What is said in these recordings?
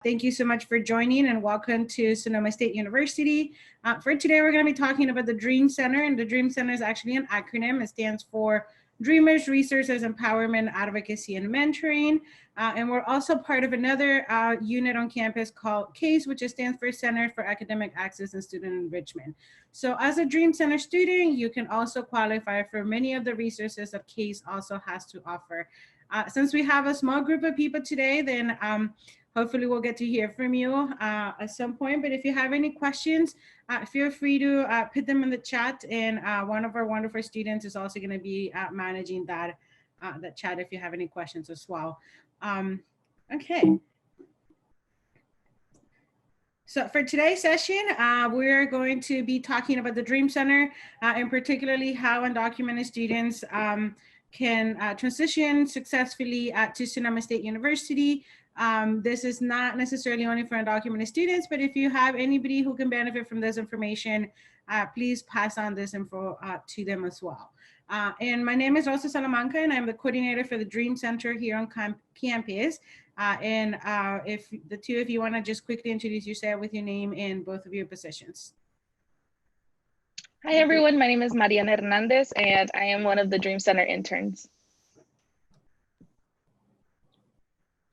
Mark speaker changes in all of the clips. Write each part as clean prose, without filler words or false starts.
Speaker 1: Thank you so much for joining and welcome to Sonoma State University. For today, we're going to be talking about the Dream Center, and the Dream Center is actually an acronym. It stands for Dreamers, Resources, Empowerment, Advocacy, and Mentoring. And we're also part of another unit on campus called CASE, which stands for Center for Academic Access and Student Enrichment. So as a Dream Center student, you can also qualify for many of the resources that CASE also has to offer. Since we have a small group of people today, then hopefully we'll get to hear from you at some point. But if you have any questions, feel free to put them in the chat, and one of our wonderful students is also going to be managing that chat if you have any questions as well. Okay. So for today's session, we're going to be talking about the Dream Center, and particularly how undocumented students can transition successfully to Sonoma State University. This is not necessarily only for undocumented students, but if you have anybody who can benefit from this information, please pass on this info to them as well. And my name is Rosa Salamanca, and I'm the coordinator for the Dream Center here on campus. If the two of you want to just quickly introduce yourself with your name and both of your positions.
Speaker 2: Hi, everyone. My name is Mariana Hernandez, and I am one of the Dream Center interns.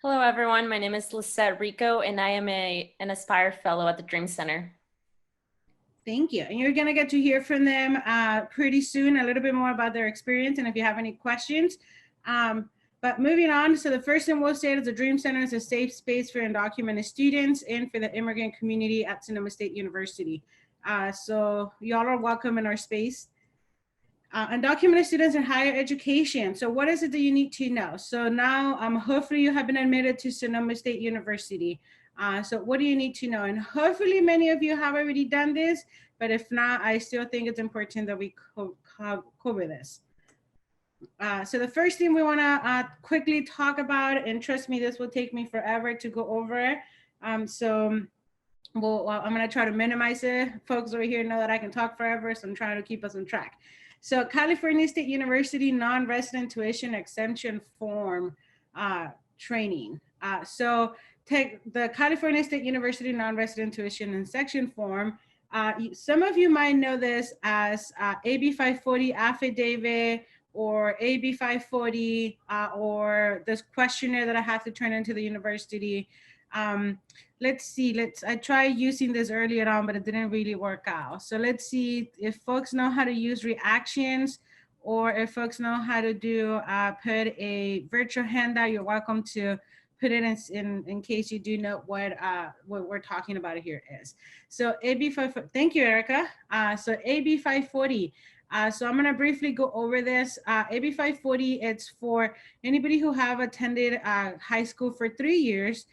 Speaker 3: Hello, everyone. My name is Lisette Rico, and I am an Aspire Fellow at the Dream Center.
Speaker 1: Thank you. And you're going to get to hear from them pretty soon, a little bit more about their experience, and if you have any questions. But moving on, so the first thing we'll say is the Dream Center is a safe space for undocumented students and for the immigrant community at Sonoma State University. So y'all are welcome in our space. Undocumented students in higher education. So what is it that you need to know? So now hopefully you have been admitted to Sonoma State University. So what do you need to know? And hopefully many of you have already done this, but if not, I still think it's important that we cover this. So the first thing we want to quickly talk about, and trust me, this will take me forever to go over. I'm going to try to minimize it. Folks over here know that I can talk forever, so I'm trying to keep us on track. So California State University non-resident tuition exemption form training. So take the California State University non-resident tuition and section form. Some of you might know this as AB 540 affidavit, or AB 540, or this questionnaire that I have to turn into the university. Let's see, I tried using this earlier on, but it didn't really work out. So let's see if folks know how to use reactions, or if folks know how to do, put a virtual handout. You're welcome to put it in case you do know what we're talking about here is. So AB 540, thank you, Erica. So AB 540. So I'm going to briefly go over this. AB 540, it's for anybody who have attended high school for 3 years,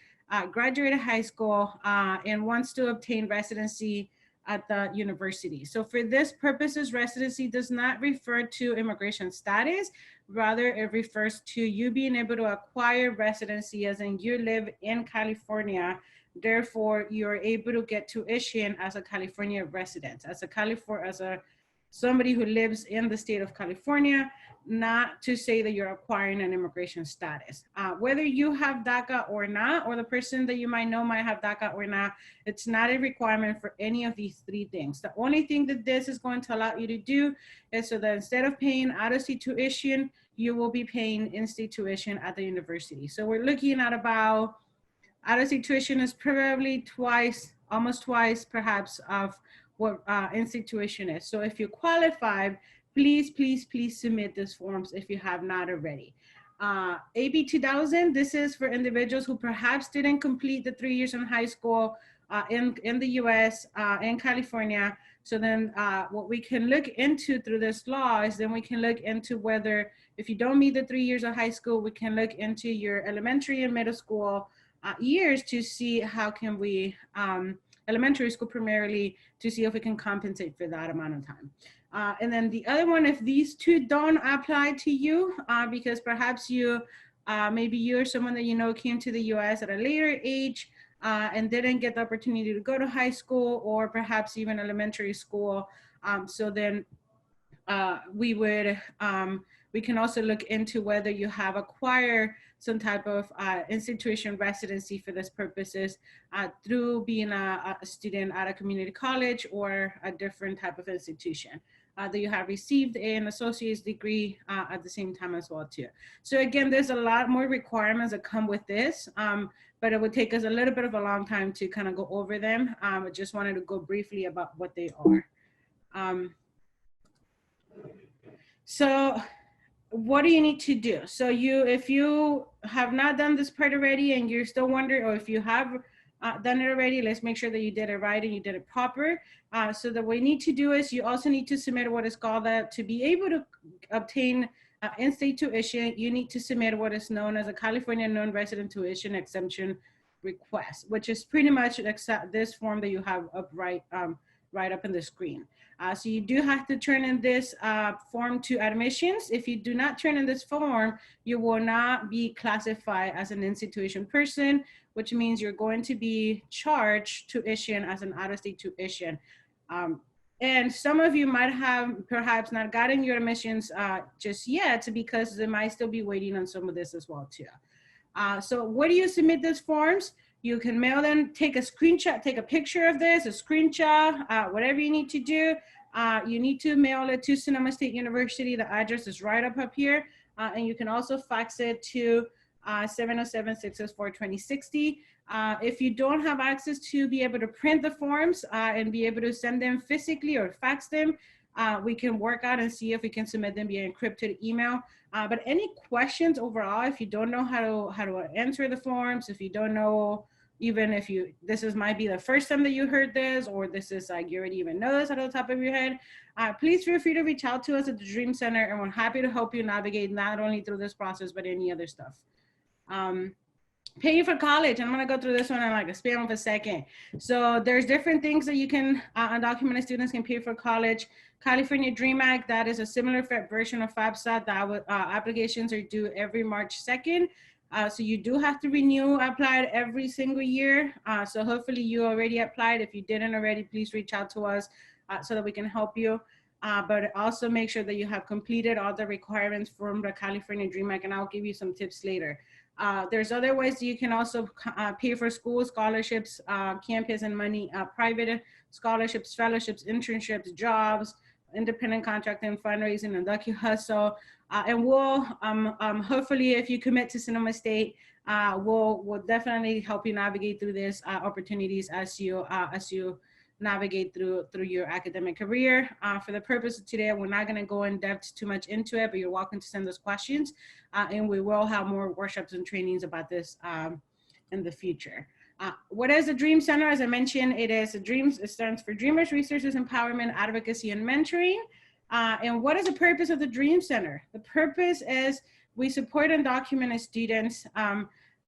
Speaker 1: graduated high school, and wants to obtain residency at the university. So for this purposes, residency does not refer to immigration status. Rather, it refers to you being able to acquire residency, as in you live in California. Therefore, you're able to get tuition as a California resident, as somebody who lives in the state of California, not to say that you're acquiring an immigration status. Whether you have DACA or not, or the person that you might know might have DACA or not, it's not a requirement for any of these three things. The only thing that this is going to allow you to do is so that instead of paying out-of-state tuition, you will be paying in-state tuition at the university. So we're looking at about, out-of-state tuition is probably twice, almost twice perhaps, of what in-state tuition is. So if you qualify, please, please, please submit these forms if you have not already. AB 2000, this is for individuals who perhaps didn't complete the 3 years in high school in the US, in California. So then what we can look into through this law is then we can look into whether, if you don't meet the 3 years of high school, we can look into your elementary and middle school years to see how can we, elementary school primarily, to see if we can compensate for that amount of time. And then the other one, if these two don't apply to you, because perhaps you, maybe you're someone that you know came to the US at a later age and didn't get the opportunity to go to high school, or perhaps even elementary school. So then we can also look into whether you have acquired some type of institution residency for this purposes through being a student at a community college or a different type of institution. That you have received an associate's degree at the same time as well too. So again, there's a lot more requirements that come with this, but it would take us a little bit of a long time to kind of go over them. I just wanted to go briefly about what they are. So what do you need to do? So if you have not done this part already and you're still wondering, or if you have done it already, let's make sure that you did it right and you did it proper. So that what you need to do is you also need to submit what is called to be able to obtain in-state tuition, you need to submit what is known as a California non-resident tuition exemption request, which is pretty much this form that you have up right up in the screen. So you do have to turn in this form to admissions. If you do not turn in this form, you will not be classified as an institution person, which means you're going to be charged tuition as an out-of-state tuition. And some of you might have perhaps not gotten your admissions just yet because they might still be waiting on some of this as well too. So where do you submit these forms? You can mail them, take a screenshot, take a picture of this, a screenshot, whatever you need to do. You need to mail it to Sonoma State University. The address is right up here. And you can also fax it to 707-664-2060. If you don't have access to be able to print the forms and be able to send them physically or fax them, we can work out and see if we can submit them via encrypted email. But any questions overall, if you don't know how to answer the forms, if you don't know, even if might be the first time that you heard this, or this is like you already even know this out of the top of your head, please feel free to reach out to us at the Dream Center, and we're happy to help you navigate not only through this process, but any other stuff. Paying for college, and I'm gonna go through this one in like a span of a second. So there's different things that you can, undocumented students can pay for college. California DREAM Act, that is a similar version of FAFSA that applications are due every March 2nd. So you do have to apply every single year. So hopefully you already applied. If you didn't already, please reach out to us so that we can help you. But also make sure that you have completed all the requirements from the California DREAM Act, and I'll give you some tips later. There's other ways that you can also pay for school scholarships, campus and money, private scholarships, fellowships, internships, jobs, independent contracting, fundraising, and Ducky Hustle. And we'll hopefully, if you commit to Sonoma State, we'll definitely help you navigate through these opportunities as you navigate through your academic career. For the purpose of today, we're not going to go in depth too much into it, but you're welcome to send us questions, and we will have more workshops and trainings about this in the future. What is the Dream Center? As I mentioned, it stands for Dreamers, Resources, Empowerment, Advocacy, and Mentoring. And what is the purpose of the Dream Center? The purpose is we support undocumented students,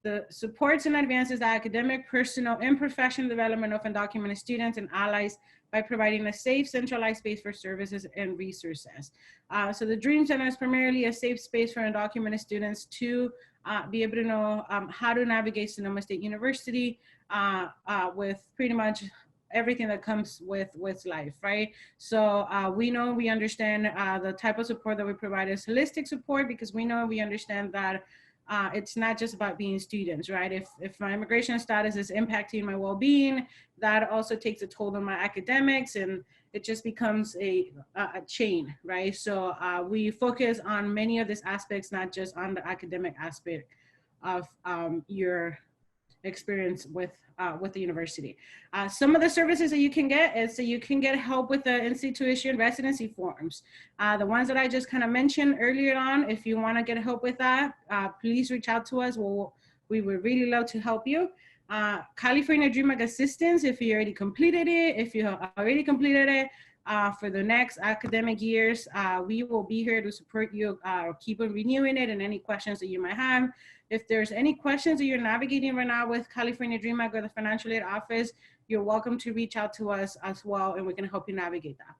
Speaker 1: the supports and advances the academic, personal, and professional development of undocumented students and allies by providing a safe, centralized space for services and resources. So the Dream Center is primarily a safe space for undocumented students to be able to know how to navigate Sonoma State University with pretty much everything that comes with life, right? So we understand the type of support that we provide is holistic support, because we understand that it's not just about being students, right? If my immigration status is impacting my well-being, that also takes a toll on my academics, and it just becomes a chain, right? So we focus on many of these aspects, not just on the academic aspect of your experience with the university. Some of the services that you can get is that you can get help with the institution residency forms. The ones that I just kind of mentioned earlier on, if you want to get help with that, please reach out to us. We would really love to help you. California DREAM Act assistance, if you already completed it, for the next academic years, we will be here to support you, keep on renewing it, and any questions that you might have. If there's any questions that you're navigating right now with California DREAM Act or the Financial Aid Office, you're welcome to reach out to us as well, and we can help you navigate that.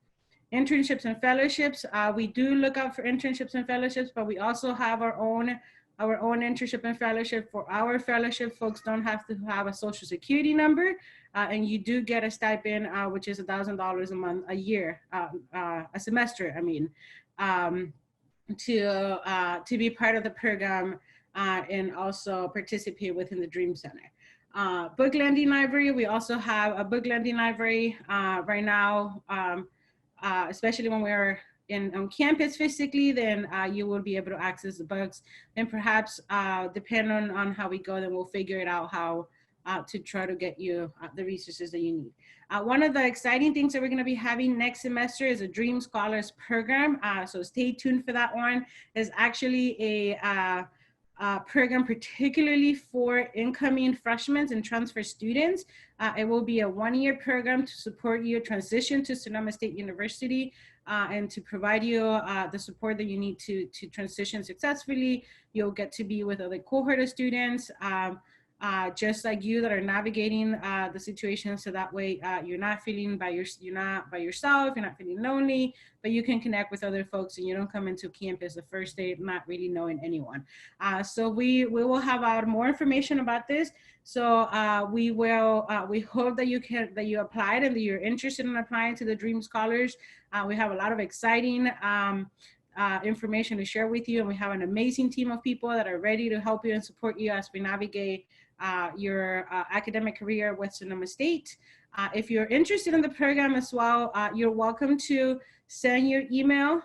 Speaker 1: Internships and fellowships, we do look out for internships and fellowships, but we also have our own internship and fellowship. For our fellowship, folks don't have to have a social security number, and you do get a stipend, which is $1,000 a semester, to be part of the program and also participate within the Dream Center. Book lending library, we also have a book lending library right now, especially when we're on campus physically, then you will be able to access the books. And perhaps depending on how we go, then we'll figure it out how to try to get you the resources that you need. One of the exciting things that we're going to be having next semester is a Dream Scholars Program. So stay tuned for that one. It's actually a program particularly for incoming freshmen and transfer students. It will be a one-year program to support you transition to Sonoma State University and to provide you the support that you need to transition successfully. You'll get to be with other cohort of students, just like you, that are navigating the situation, so that way you're not feeling you're not by yourself, you're not feeling lonely, but you can connect with other folks and you don't come into campus the first day not really knowing anyone. So we will have out more information about this. So we hope that you applied and that you're interested in applying to the Dream Scholars. We have a lot of exciting information to share with you, and we have an amazing team of people that are ready to help you and support you as we navigate your academic career with Sonoma State. If you're interested in the program as well, you're welcome to send your email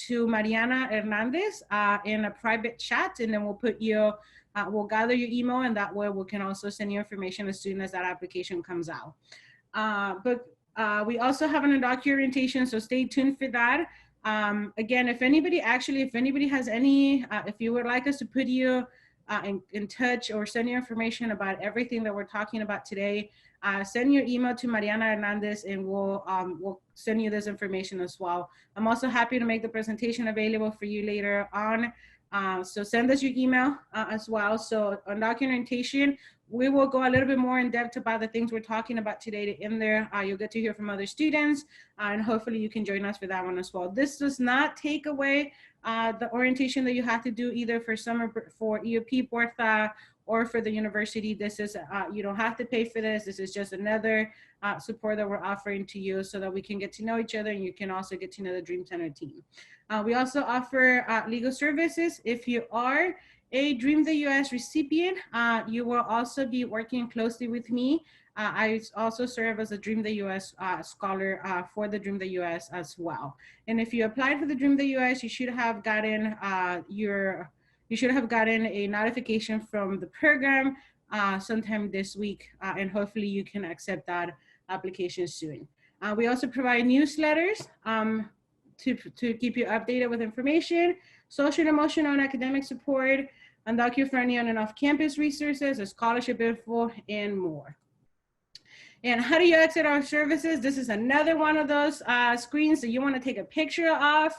Speaker 1: to Mariana Hernandez in a private chat, and then we'll put you, we'll gather your email, and that way we can also send you information as soon as that application comes out. But we also have an undocumented orientation, so stay tuned for that. Again, if anybody has any, if you would like us to put you in touch or send you information about everything that we're talking about today, send your email to Mariana Hernandez and we'll send you this information as well. I'm also happy to make the presentation available for you later on. So send us your email as well. So on documentation, we will go a little bit more in depth about the things we're talking about today in there. You'll get to hear from other students and hopefully you can join us for that one as well. This does not take away the orientation that you have to do either for summer, for EOP, Porta, or for the university. This is, you don't have to pay for this. This is just another support that we're offering to you so that we can get to know each other and you can also get to know the Dream Center team. We also offer legal services. If you are a Dream the US recipient, you will also be working closely with me. I also serve as a Dream the US scholar for the Dream the US as well. And if you applied for the Dream the US, you should have gotten a notification from the program sometime this week, and hopefully you can accept that application soon. We also provide newsletters to keep you updated with information, social, emotional, and academic support, undocumented on and off-campus resources, a scholarship info, and more. And how do you exit our services? This is another one of those screens that you want to take a picture of,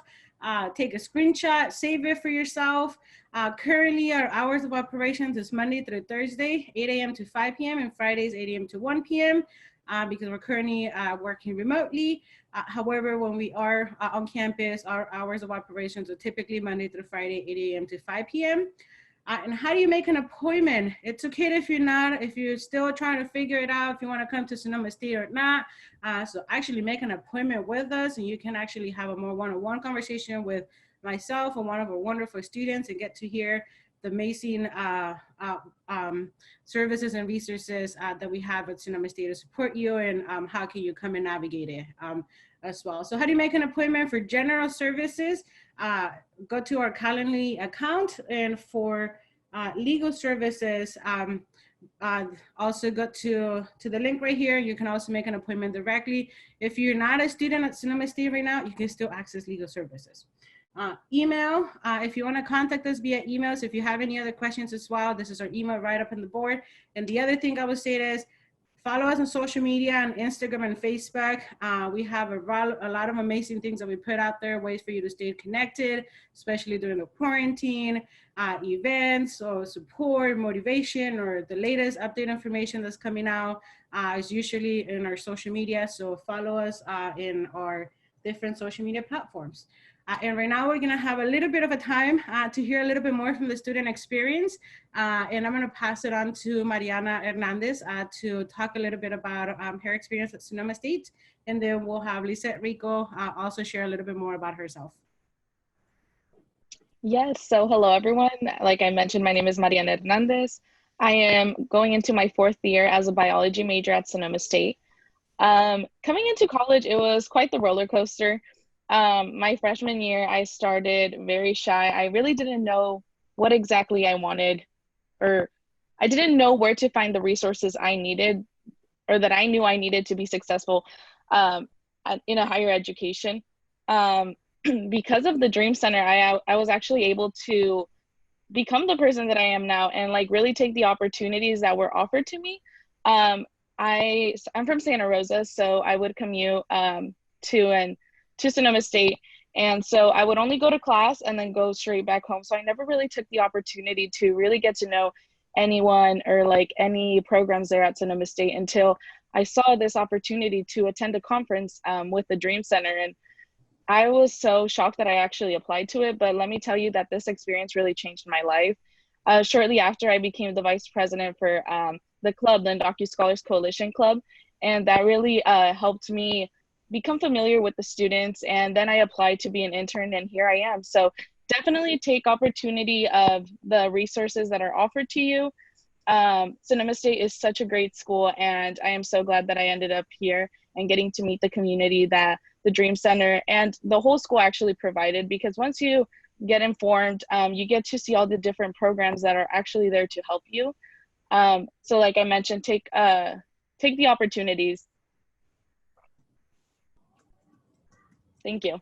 Speaker 1: take a screenshot, save it for yourself. Currently, our hours of operations is Monday through Thursday, 8 a.m. to 5 p.m. and Fridays, 8 a.m. to 1 p.m. Because we're currently working remotely. However, when we are on campus, our hours of operations are typically Monday through Friday, 8 a.m. to 5 p.m. And how do you make an appointment? It's okay if you're still trying to figure it out, if you want to come to Sonoma State or not. So actually make an appointment with us and you can actually have a more one-on-one conversation with myself and one of our wonderful students and get to hear the amazing services and resources that we have at Sonoma State to support you, and how can you come and navigate it as well. So how do you make an appointment for general services? Go to our Calendly account, and for legal services, also go to the link right here. You can also make an appointment directly. If you're not a student at Sonoma State right now, you can still access legal services. Email, if you want to contact us via emails, if you have any other questions as well, this is our email right up on the board. And the other thing I would say is follow us on social media, on Instagram and Facebook. We have a lot of amazing things that we put out there, ways for you to stay connected, especially during the quarantine, events or support, motivation, or the latest update information that's coming out is usually in our social media. So follow us in our different social media platforms. And right now we're gonna have a little bit of a time to hear a little bit more from the student experience. And I'm gonna pass it on to Mariana Hernandez to talk a little bit about her experience at Sonoma State. And then we'll have Lisette Rico also share a little bit more about herself.
Speaker 2: Yes, so hello everyone. Like I mentioned, my name is Mariana Hernandez. I am going into my fourth year as a biology major at Sonoma State. Coming into college, it was quite the roller coaster. My freshman year, I started very shy. I really didn't know what exactly I wanted, or I didn't know where to find the resources I needed or that I knew I needed to be successful um, in a higher education. Um, because of the Dream Center, I was actually able to become the person that I am now and like really take the opportunities that were offered to me. Um, I'm from Santa Rosa, so I would commute to Sonoma State, and so I would only go to class and then go straight back home. So I never really took the opportunity to really get to know anyone or like any programs there at Sonoma State until I saw this opportunity to attend a conference with the Dream Center. And I was so shocked that I actually applied to it, but let me tell you that this experience really changed my life. Shortly after, I became the vice president for the club, the Undocumented Scholars Coalition Club, and that really helped me become familiar with the students. And then I applied to be an intern, and here I am. So definitely take opportunity of the resources that are offered to you. Sonoma State is such a great school, and I am so glad that I ended up here and getting to meet the community that the Dream Center and the whole school actually provided. Because once you get informed, you get to see all the different programs that are actually there to help you. So like I mentioned, take the opportunities. Thank you.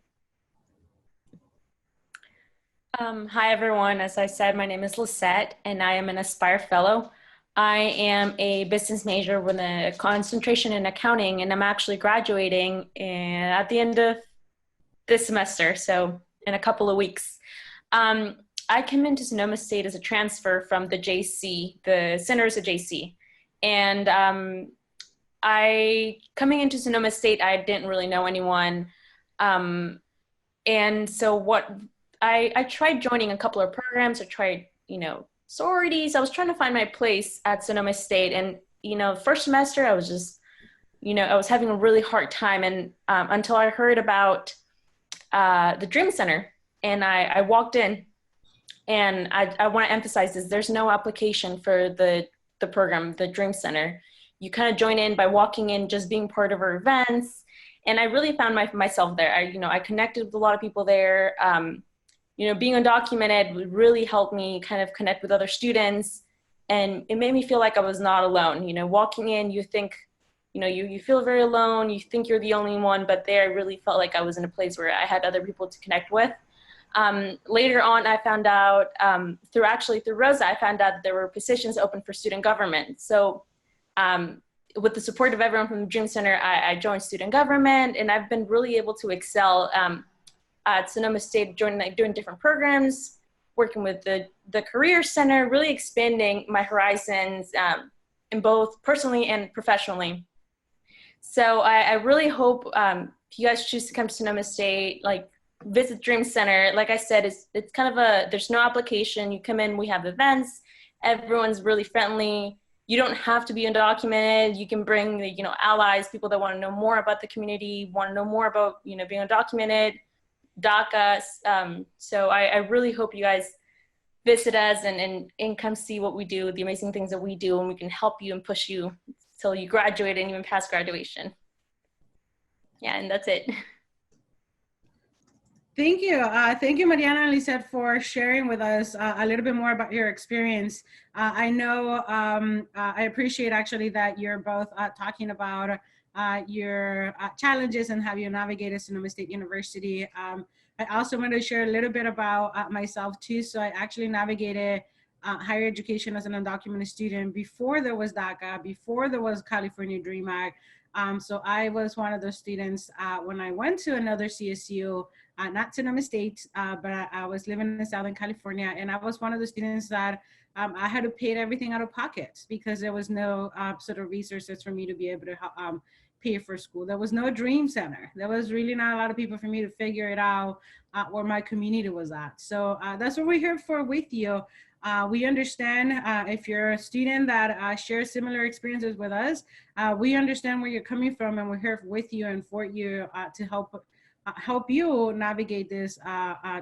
Speaker 3: Hi, everyone. As I said, my name is Lisette, and I am an Aspire Fellow. I am a business major with a concentration in accounting, and I'm actually graduating at the end of this semester, so in a couple of weeks. I came into Sonoma State as a transfer from the JC, the centers at JC. And coming into Sonoma State, I didn't really know anyone. And so I tried joining a couple of programs. I tried, sororities. I was trying to find my place at Sonoma State. And, first semester, I was just, I was having a really hard time. And until I heard about the Dream Center, and I walked in, and I want to emphasize this: there's no application for the program, the Dream Center. You kind of join in by walking in, just being part of our events, and I really found myself there. I connected with a lot of people there. Being undocumented really helped me kind of connect with other students, and it made me feel like I was not alone. Walking in, you think, you feel very alone, you think you're the only one, but there I really felt like I was in a place where I had other people to connect with. Later on, I found out, through Rosa, I found out that there were positions open for student government. So with the support of everyone from the Dream Center, I joined student government, and I've been really able to excel at Sonoma State, doing different programs, working with the Career Center, really expanding my horizons in both personally and professionally. So I really hope if you guys choose to come to Sonoma State, visit Dream Center. Like I said, it's kind of there's no application. You come in, we have events. Everyone's really friendly. You don't have to be undocumented. You can bring allies, people that want to know more about the community, want to know more about being undocumented, DACA. So I really hope you guys visit us and come see what we do, the amazing things that we do, and we can help you and push you till you graduate and even past graduation. Yeah, and that's it.
Speaker 1: Thank you. Thank you, Mariana and Lisette, for sharing with us a little bit more about your experience. I know I appreciate actually that you're both talking about your challenges and how you navigated Sonoma State University. I also want to share a little bit about myself too. So I actually navigated higher education as an undocumented student before there was DACA, before there was California Dream Act. So I was one of those students when I went to another CSU, not Sonoma State, but I was living in Southern California, and I was one of the students that I had to pay everything out of pocket because there was no sort of resources for me to be able to pay for school. There was no Dream Center. There was really not a lot of people for me to figure it out where my community was at. So that's what we're here for with you. We understand if you're a student that shares similar experiences with us, we understand where you're coming from, and we're here with you and for you to help you navigate this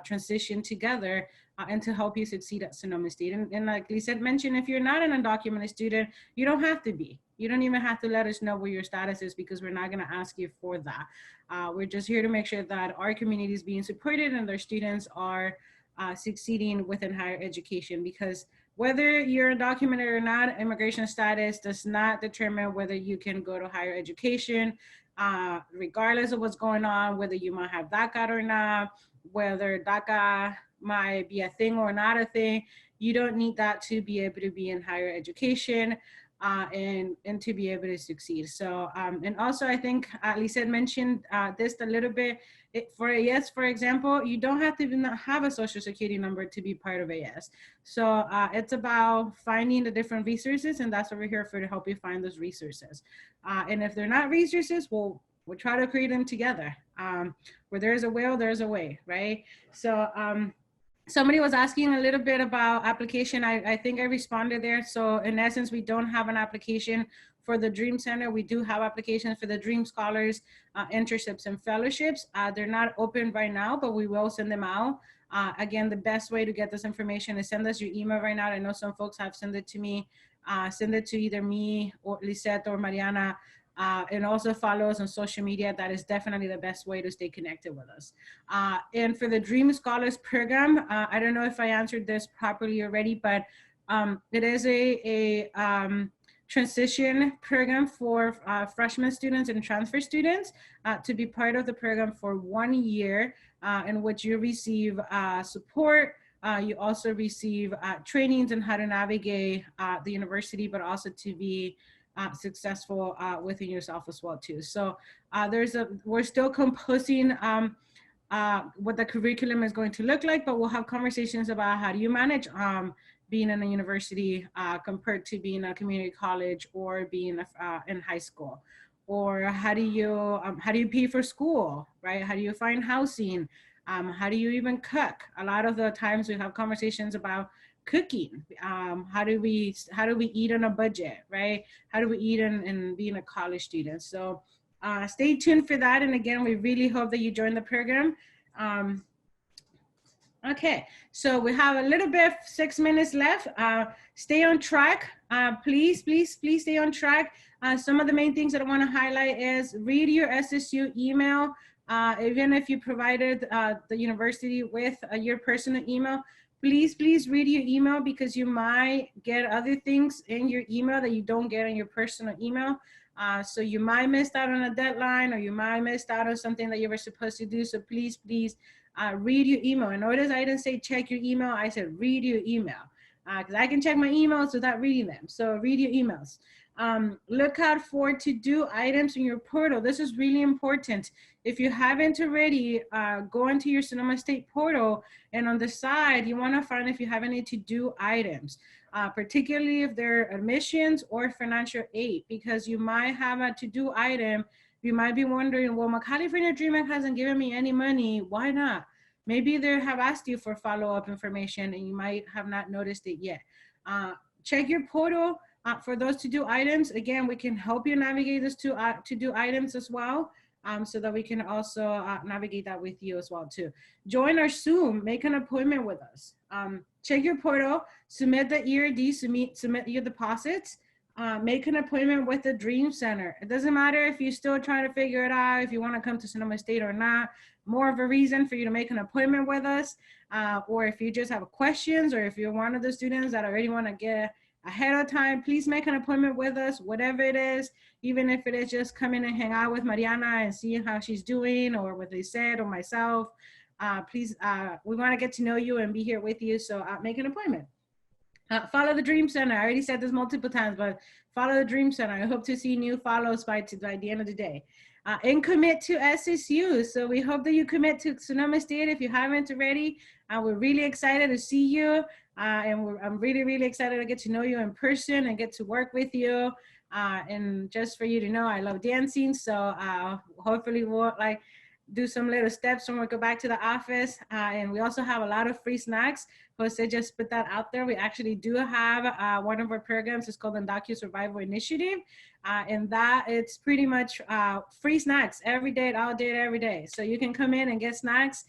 Speaker 1: transition together and to help you succeed at Sonoma State. And like Lisette mentioned, if you're not an undocumented student, you don't have to be. You don't even have to let us know what your status is, because we're not going to ask you for that. We're just here to make sure that our community is being supported and their students are succeeding within higher education, because whether you're undocumented or not, immigration status does not determine whether you can go to higher education, regardless of what's going on, whether you might have DACA or not, whether DACA might be a thing or not a thing. You don't need that to be able to be in higher education and to be able to succeed. So, and also I think Lisette mentioned this a little bit. For AS, for example, you don't have to even have a social security number to be part of AS. So it's about finding the different resources, and that's what we're here for, to help you find those resources. And if they're not resources, we'll try to create them together. Where there's a will, there's a way, right? So somebody was asking a little bit about application. I think I responded there. So in essence, we don't have an application for the Dream Center. We do have applications for the Dream Scholars, internships, and fellowships. They're not open right now, but we will send them out. Again, the best way to get this information is send us your email right now. I know some folks have sent it to me. Send it to either me or Lisette or Mariana. And also follow us on social media. That is definitely the best way to stay connected with us. And for the Dream Scholars Program, I don't know if I answered this properly already, but it is a transition program for freshman students and transfer students to be part of the program for 1 year, in which you receive support. You also receive trainings on how to navigate the university, but also to be successful within yourself as well too. So we're still composing what the curriculum is going to look like, but we'll have conversations about how do you manage being in a university compared to being a community college or being in high school, or how do you pay for school, right? How do you find housing? How do you even cook? A lot of the times we have conversations about cooking. How do we eat on a budget, right? How do we eat and being a college student? So stay tuned for that. And again, we really hope that you join the program. Okay, so we have a little bit, 6 minutes left. Stay on track. Please stay on track. Some of the main things that I want to highlight is read your SSU email. Even if you provided the university with your personal email, please read your email, because you might get other things in your email that you don't get in your personal email. So you might miss out on a deadline, or you might miss out on something that you were supposed to do. So please read your email. And notice I didn't say check your email. I said read your email, because I can check my emails without reading them. So read your emails. Look out for to-do items in your portal. This is really important. If you haven't already, go into your Sonoma State portal, and on the side, you want to find if you have any to-do items, particularly if they're admissions or financial aid, because you might have a to-do item. You might be wondering, well, my California Dream Act hasn't given me any money. Why not? Maybe they have asked you for follow-up information and you might have not noticed it yet. Check your portal for those to-do items. Again, we can help you navigate those to-do items as well, so that we can also navigate that with you as well too. Join our Zoom, make an appointment with us. Check your portal, submit the ERD, submit your deposits, make an appointment with the Dream Center. It doesn't matter if you're still trying to figure it out, if you want to come to Sonoma State or not. More of a reason for you to make an appointment with us, or if you just have questions, or if you're one of the students that already want to get ahead of time, please make an appointment with us, whatever it is, even if it is just coming and hang out with Mariana and seeing how she's doing, or what they said, or myself. Please, we want to get to know you and be here with you, so make an appointment. Follow the Dream Center. I already said this multiple times, but follow the Dream Center. I hope to see new follows by the end of the day. And commit to SSU. So we hope that you commit to Sonoma State if you haven't already. We're really excited to see you. And I'm really excited to get to know you in person and get to work with you. And just for you to know, I love dancing. So hopefully we'll do some little steps when we go back to the office. And we also have a lot of free snacks. Jose just put that out there. We actually do have one of our programs. It's called Undocumented Survival Initiative. And that it's pretty much free snacks every day, all day, every day. So you can come in and get snacks.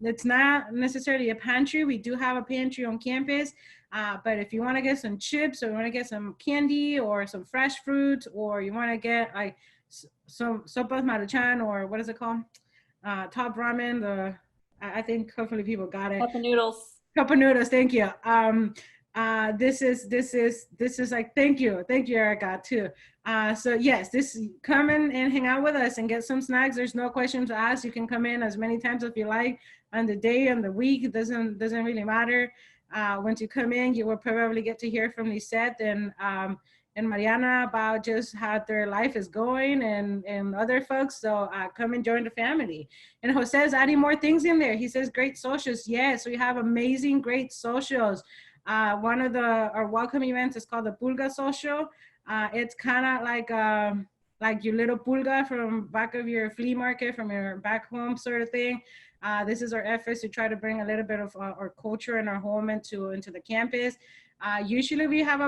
Speaker 1: It's not necessarily a pantry. We do have a pantry on campus. But if you want to get some chips, or you want to get some candy or some fresh fruit, or you want to get like some sopas maruchan, or what is it called? Top ramen. I think hopefully people got it.
Speaker 3: Cup of noodles.
Speaker 1: Cup of noodles. Thank you. This is like, thank you, Erica, too. So yes, come in and hang out with us and get some snacks. There's no questions to ask. You can come in as many times as you like on the day and the week. It doesn't really matter. Once you come in, you will probably get to hear from Lisette and Mariana about just how their life is going, and other folks. So come and join the family. And Jose is adding more things in there. He says great socials. Yes, we have amazing, great socials. One of our welcome events is called the Pulga Social. It's kind of like your little pulga from back of your flea market, from your back home sort of thing. This is our efforts to try to bring a little bit of our culture and our home into the campus. Usually we have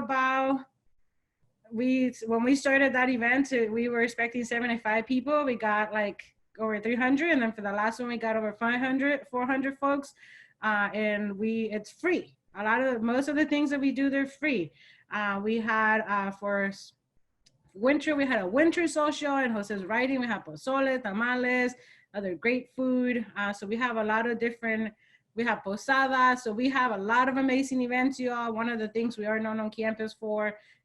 Speaker 1: when we started that event, we were expecting 75 people. We got like over 300. And then for the last one, we got over 400 folks. And it's free. Most of the things that we do, they're free. We had for winter, we had a winter social, and Jose's writing. We have pozole, tamales, other great food. So we have a lot of different, we have posada. So we have a lot of amazing events, you all. One of the things we are known on campus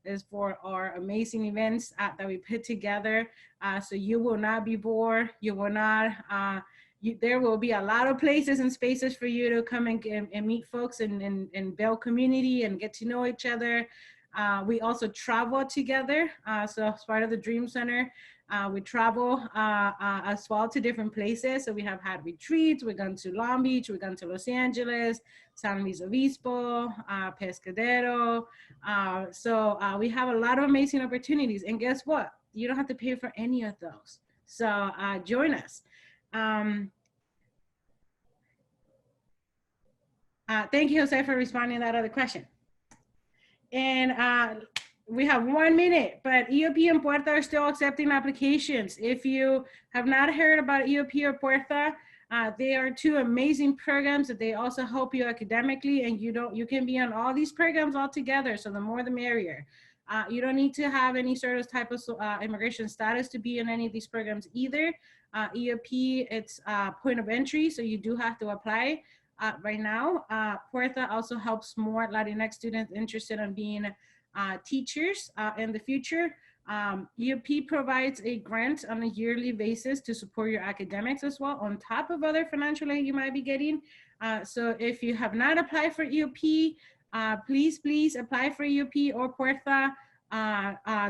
Speaker 1: is for our amazing events that we put together. So you will not be bored. You will not, there will be a lot of places and spaces for you to come and meet folks and build community and get to know each other. We also travel together. So as part of the Dream Center, we travel as well to different places. So we have had retreats. We've gone to Long Beach. We've gone to Los Angeles, San Luis Obispo, Pescadero. So we have a lot of amazing opportunities. And guess what? You don't have to pay for any of those. So join us. Thank you, Jose, for responding to that other question. And we have 1 minute, but EOP and Puerta are still accepting applications. If you have not heard about EOP or Puerta, they are two amazing programs that they also help you academically, and you can be on all these programs all together. So the more the merrier. You don't need to have any sort of type of immigration status to be in any of these programs either. EOP, it's point of entry, so you do have to apply right now. Puerta also helps more Latinx students interested in being teachers in the future. EOP provides a grant on a yearly basis to support your academics as well, on top of other financial aid you might be getting. So if you have not applied for EOP, please apply for EOP or Puerta.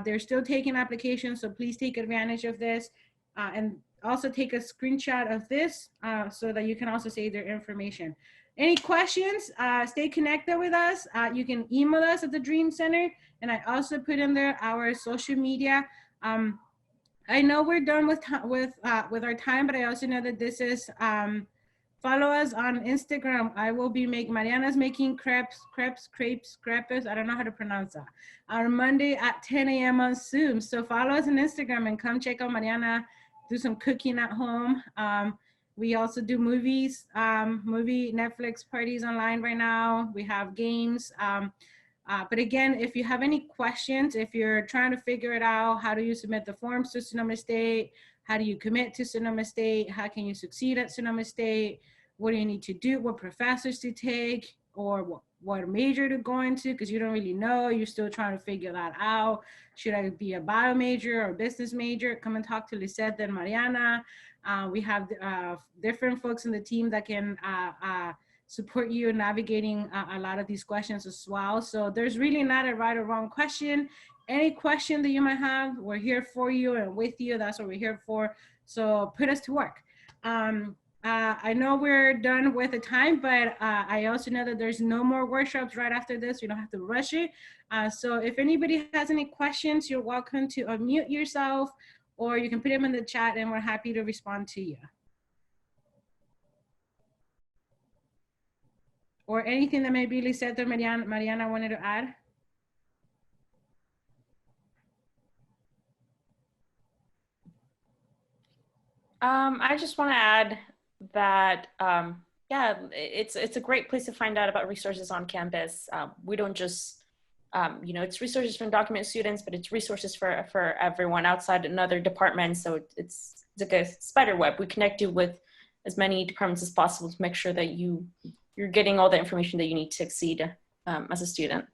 Speaker 1: They're still taking applications, so please take advantage of this. And also take a screenshot of this so that you can also save their information. Any questions? Stay connected with us. You can email us at the Dream Center, and I also put in there our social media. I know we're done with our time, but I also know that this is, follow us on Instagram. I will be Mariana's making crepes, I don't know how to pronounce that, on Monday at 10 a.m. on Zoom. So follow us on Instagram and come check out Mariana, do some cooking at home. We also do movie Netflix parties online right now. We have games. But again, if you have any questions, if you're trying to figure it out, how do you submit the forms to Sonoma State? How do you commit to Sonoma State? How can you succeed at Sonoma State? What do you need to do? What professors to take? Or what major to go into? Because you don't really know. You're still trying to figure that out. Should I be a bio major or a business major? Come and talk to Lisette and Mariana. We have different folks in the team that can support you in navigating a lot of these questions as well. So there's really not a right or wrong question. Any question that you might have, we're here for you and with you. That's what we're here for. So put us to work. I know we're done with the time, but I also know that there's no more workshops right after this. You don't have to rush it. So if anybody has any questions, you're welcome to unmute yourself or you can put them in the chat and we're happy to respond to you. Or anything that maybe Lisette or Mariana wanted to add?
Speaker 3: I just want to add that, yeah, it's a great place to find out about resources on campus. We don't just, you know, it's resources for undocumented students, but it's resources for everyone outside and other departments. So it's like a spider web. We connect you with as many departments as possible to make sure that you're getting all the information that you need to succeed as a student.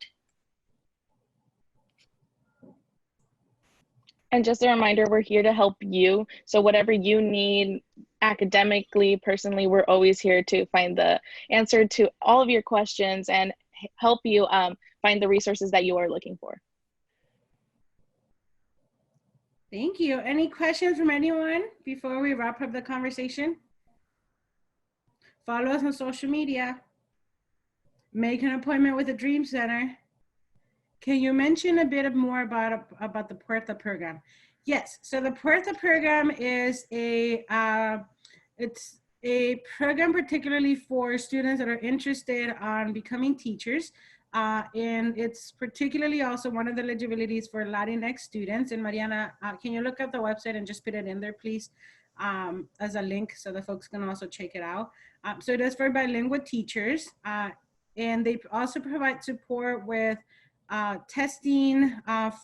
Speaker 2: And just a reminder, we're here to help you. So whatever you need academically, personally, we're always here to find the answer to all of your questions and help you find the resources that you are looking for.
Speaker 1: Thank you. Any questions from anyone before we wrap up the conversation? Follow us on social media. Make an appointment with the Dream Center. Can you mention a bit more about the Puerta program? Yes, so the Puerta program is it's a program particularly for students that are interested on becoming teachers. And it's particularly also one of the eligibilities for Latinx students. And Mariana, can you look up the website and just put it in there, please, as a link so the folks can also check it out. So it is for bilingual teachers. And they also provide support with testing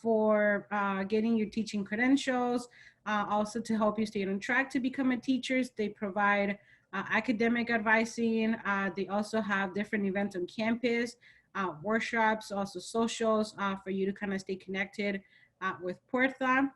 Speaker 1: for getting your teaching credentials, also to help you stay on track to become a teacher. They provide academic advising. They also have different events on campus, workshops, also socials for you to kind of stay connected with Puerta.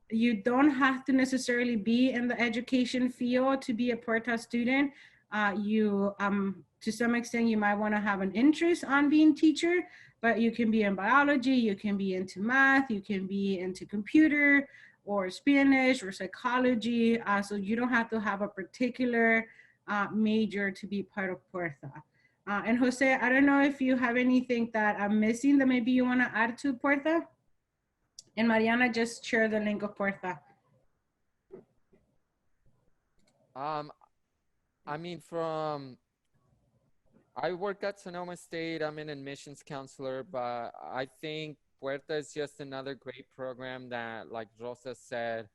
Speaker 1: You don't have to necessarily be in the education field to be a Puerta student. To some extent, you might want to have an interest on being teacher, but you can be in biology, you can be into math, you can be into computer or Spanish or psychology. So you don't have to have a particular major to be part of Puerta. And Jose, I don't know if you have anything that I'm missing that maybe you want to add to Puerta. And Mariana, just share the link of Puerta.
Speaker 4: I mean, I work at Sonoma State. I'm an admissions counselor, but I think Puerta is just another great program that, like Rosa said,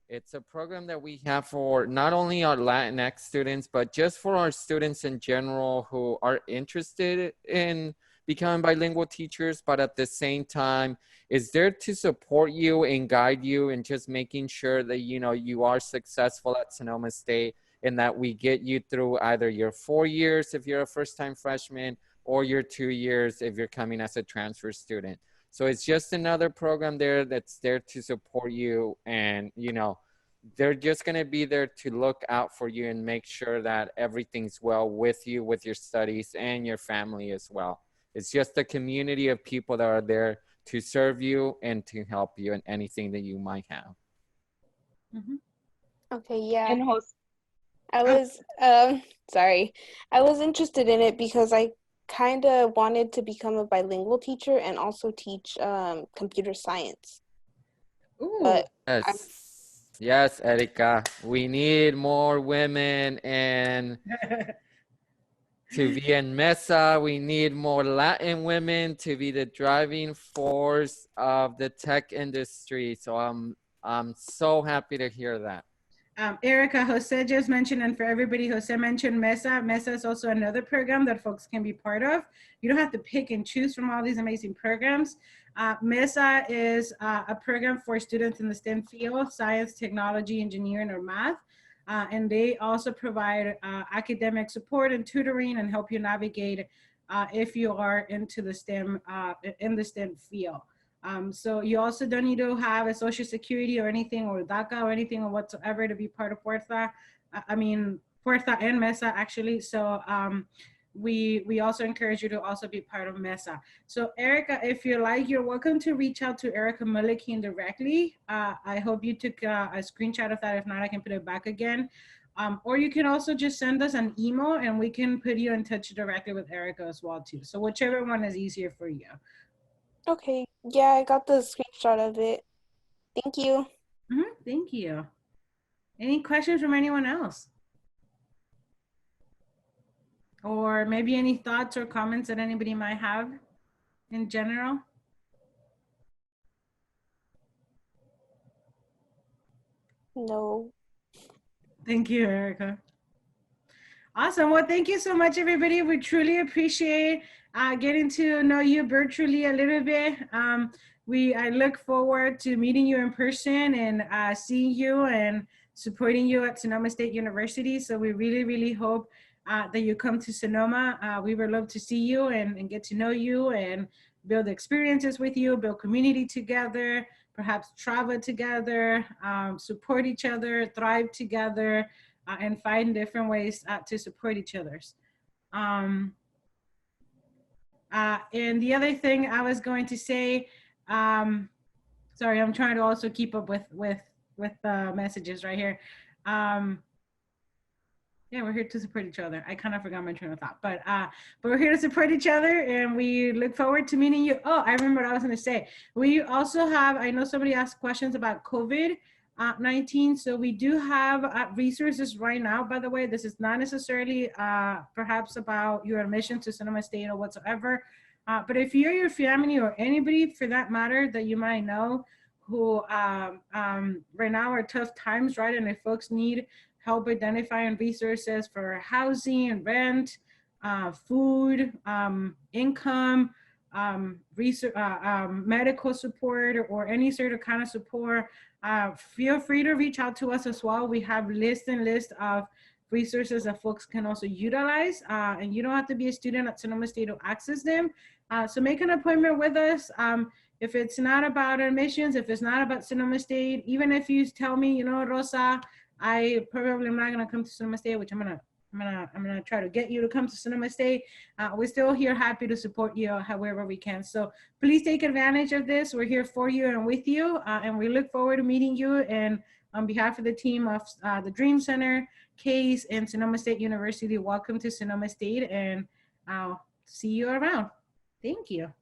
Speaker 4: it's a program that we have for not only our Latinx students, but just for our students in general who are interested in becoming bilingual teachers, but at the same time is there to support you and guide you and just making sure that, you know, you are successful at Sonoma State and that we get you through either your 4 years if you're a first-time freshman or your 2 years if you're coming as a transfer student. So it's just another program there that's there to support you, and, you know, they're just going to be there to look out for you and make sure that everything's well with you, with your studies and your family as well. It's just a community of people that are there to serve you and to help you in anything that you might have.
Speaker 1: Mm-hmm.
Speaker 5: Okay, yeah.
Speaker 2: And host.
Speaker 5: I was, sorry. I was interested in it because I kind of wanted to become a bilingual teacher and also teach computer science.
Speaker 1: Ooh.
Speaker 5: But
Speaker 4: Yes, Erika. We need more women and to be in Mesa. We need more Latin women to be the driving force of the tech industry. So I'm so happy to hear that.
Speaker 1: Erica, Jose just mentioned, and for everybody, Jose mentioned Mesa. Mesa is also another program that folks can be part of. You don't have to pick and choose from all these amazing programs. Mesa is a program for students in the STEM field, science, technology, engineering, or math. And they also provide academic support and tutoring and help you navigate if you are into the STEM, in the STEM field. So you also don't need to have a social security or anything, or DACA or anything or whatsoever to be part of Puerta. I mean, Puerta and Mesa actually. So we also encourage you to also be part of Mesa. So Erica, if you like, you're welcome to reach out to Erica Mullikin directly. I hope you took a screenshot of that. If not, I can put it back again. Or you can also just send us an email and we can put you in touch directly with Erica as well too. So whichever one is easier for you.
Speaker 5: okay, yeah, I got the screenshot of it. Thank you.
Speaker 1: Thank you. Any questions from anyone else? Or maybe any thoughts or comments that anybody might have in general?
Speaker 5: No.
Speaker 1: Thank you, Erica. Awesome. Well, thank you so much, everybody. We truly appreciate getting to know you virtually a little bit. I look forward to meeting you in person and seeing you and supporting you at Sonoma State University. So we really, really hope that you come to Sonoma. We would love to see you and get to know you and build experiences with you, build community together, perhaps travel together, support each other, thrive together, and find different ways to support each other's. And the other thing I was going to say, sorry, I'm trying to also keep up with the messages right here. Yeah, we're here to support each other. I kind of forgot my train of thought, but we're here to support each other, and we look forward to meeting you. Oh, I remember what I was going to say. We also have, I know somebody asked questions about COVID-19, so we do have resources right now. By the way, this is not necessarily perhaps about your admission to Sonoma State or whatsoever, but if you're your family or anybody for that matter that you might know who right now are tough times, right? And if folks need help identifying resources for housing, rent, food, income, medical support, or any sort of kind of support, feel free to reach out to us as well. We have lists and lists of resources that folks can also utilize, and you don't have to be a student at Sonoma State to access them. So make an appointment with us. If it's not about admissions, if it's not about Sonoma State, even if you tell me, you know, Rosa, I probably am not gonna come to Sonoma State, which I'm gonna try to get you to come to Sonoma State. We're still here, happy to support you however we can. So please take advantage of this. We're here for you and with you, and we look forward to meeting you. And on behalf of the team of the Dream Center, CASE, and Sonoma State University, welcome to Sonoma State, and I'll see you around. Thank you.